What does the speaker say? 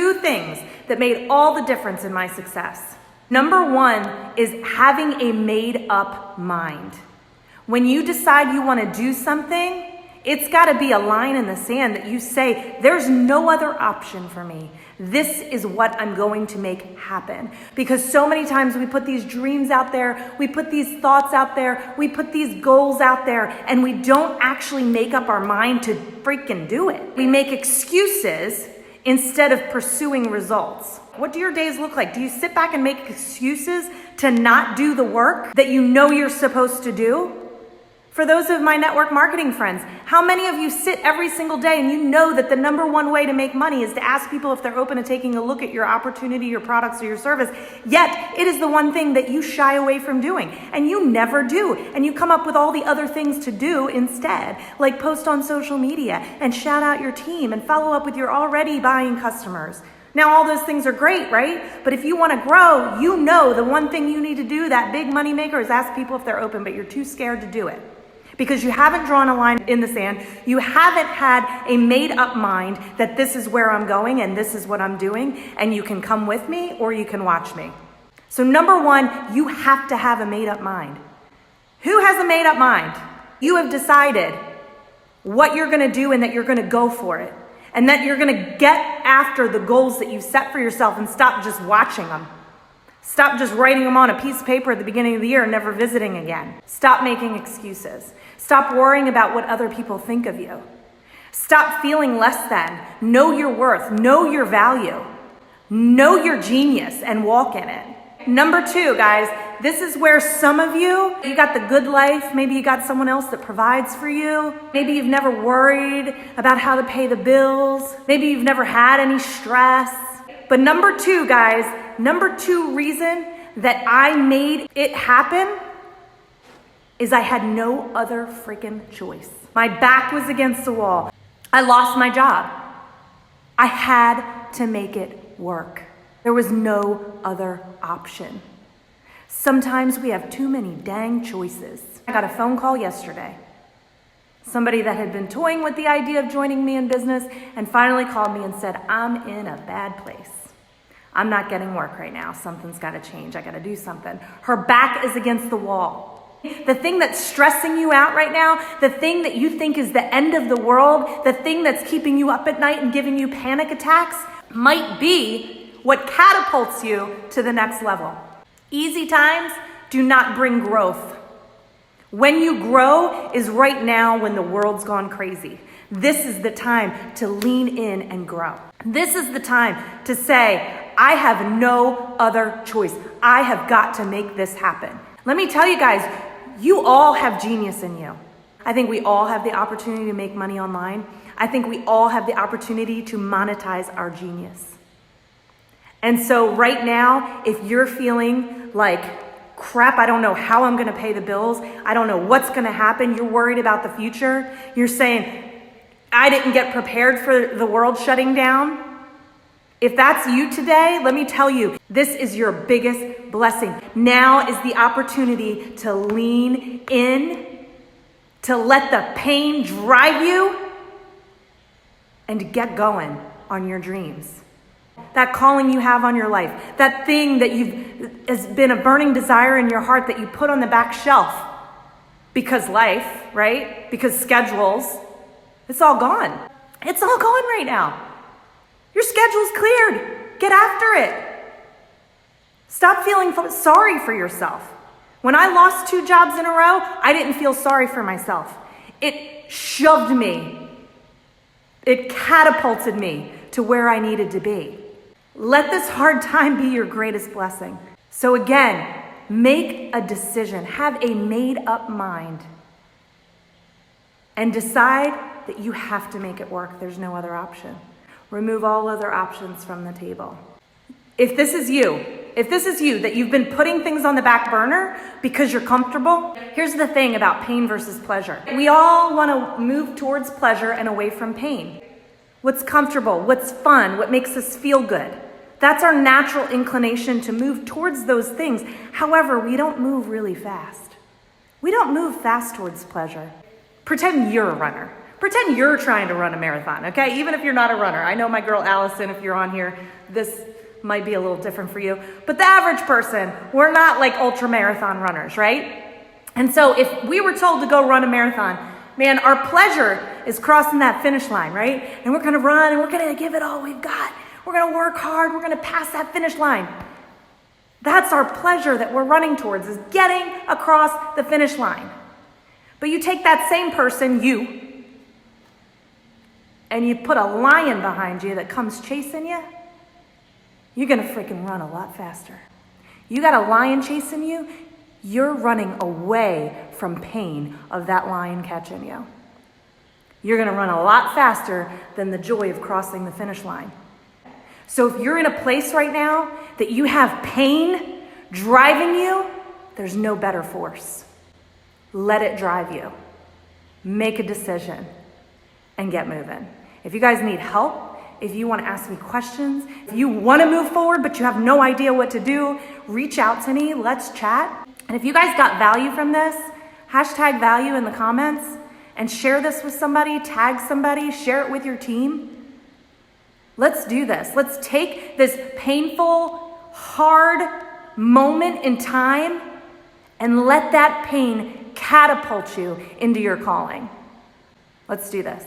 two things that made all the difference in my success. Number one is having a made up mind. When you decide you want to do something, it's got to be a line in the sand that you say, there's no other option for me. This is what I'm going to make happen. Because so many times we put these dreams out there, we put these thoughts out there, we put these goals out there, and we don't actually make up our mind to freaking do it. We make excuses instead of pursuing results. What do your days look like? Do you sit back and make excuses to not do the work that you know you're supposed to do? For those of my network marketing friends, how many of you sit every single day and you know that the number one way to make money is to ask people if they're open to taking a look at your opportunity, your products, or your service, yet it is the one thing that you shy away from doing, and you never do, and you come up with all the other things to do instead, like post on social media and shout out your team and follow up with your already buying customers. Now, all those things are great, right? But if you want to grow, you know the one thing you need to do, that big money maker, is ask people if they're open, but you're too scared to do it. Because you haven't drawn a line in the sand. You haven't had a made up mind that this is where I'm going and this is what I'm doing, and you can come with me or you can watch me. So number one, you have to have a made up mind. Who has a made up mind? You have decided what you're going to do and that you're going to go for it. And that you're going to get after the goals that you set for yourself and stop just watching them. Stop just writing them on a piece of paper at the beginning of the year and never visiting again. Stop making excuses. Stop worrying about what other people think of you. Stop feeling less than. Know your worth. Know your value. Know your genius and walk in it. Number two, guys, this is where some of you got the good life. Maybe you got someone else that provides for you. Maybe you've never worried about how to pay the bills. Maybe you've never had any stress. But number two, guys, number two reason that I made it happen is I had no other freaking choice. My back was against the wall. I lost my job. I had to make it work. There was no other option. Sometimes we have too many dang choices. I got a phone call yesterday. Somebody that had been toying with the idea of joining me in business and finally called me and said, I'm in a bad place. I'm not getting work right now. Something's got to change. I got to do something. Her back is against the wall. The thing that's stressing you out right now, the thing that you think is the end of the world, the thing that's keeping you up at night and giving you panic attacks might be what catapults you to the next level. Easy times do not bring growth. When you grow is right now when the world's gone crazy. This is the time to lean in and grow. This is the time to say, I have no other choice. I have got to make this happen. Let me tell you guys, you all have genius in you. I think we all have the opportunity to make money online. I think we all have the opportunity to monetize our genius. And so right now, if you're feeling like, crap, I don't know how I'm going to pay the bills, I don't know what's going to happen, you're worried about the future, you're saying, I didn't get prepared for the world shutting down. If that's you today, let me tell you, this is your biggest blessing. Now is the opportunity to lean in, to let the pain drive you, and to get going on your dreams. That calling you have on your life, that thing that has been a burning desire in your heart that you put on the back shelf because life, right? Because schedules, it's all gone. It's all gone right now. Your schedule's cleared. Get after it. Stop feeling sorry for yourself. When I lost 2 jobs in a row, I didn't feel sorry for myself. It shoved me. It catapulted me to where I needed to be. Let this hard time be your greatest blessing. So again, make a decision. Have a made up mind. And decide that you have to make it work. There's no other option. Remove all other options from the table. If this is you that you've been putting things on the back burner because you're comfortable, here's the thing about pain versus pleasure. We all want to move towards pleasure and away from pain. What's comfortable, what's fun, what makes us feel good. That's our natural inclination to move towards those things. However, we don't move really fast. We don't move fast towards pleasure. Pretend you're a runner. Pretend you're trying to run a marathon, okay? Even if you're not a runner. I know my girl Allison, if you're on here, this might be a little different for you. But the average person, we're not like ultra marathon runners, right? And so if we were told to go run a marathon, man, our pleasure is crossing that finish line, right? And we're gonna run and we're gonna give it all we've got. We're gonna work hard, we're gonna pass that finish line. That's our pleasure that we're running towards, is getting across the finish line. But you take that same person, you, and you put a lion behind you that comes chasing you, you're gonna freaking run a lot faster. You got a lion chasing you, you're running away from pain of that lion catching you. You're gonna run a lot faster than the joy of crossing the finish line. So if you're in a place right now that you have pain driving you, there's no better force. Let it drive you. Make a decision and get moving. If you guys need help, if you want to ask me questions, if you want to move forward but you have no idea what to do, reach out to me, let's chat. And if you guys got value from this, hashtag value in the comments and share this with somebody, tag somebody, share it with your team. Let's do this. Let's take this painful, hard moment in time and let that pain catapult you into your calling. Let's do this.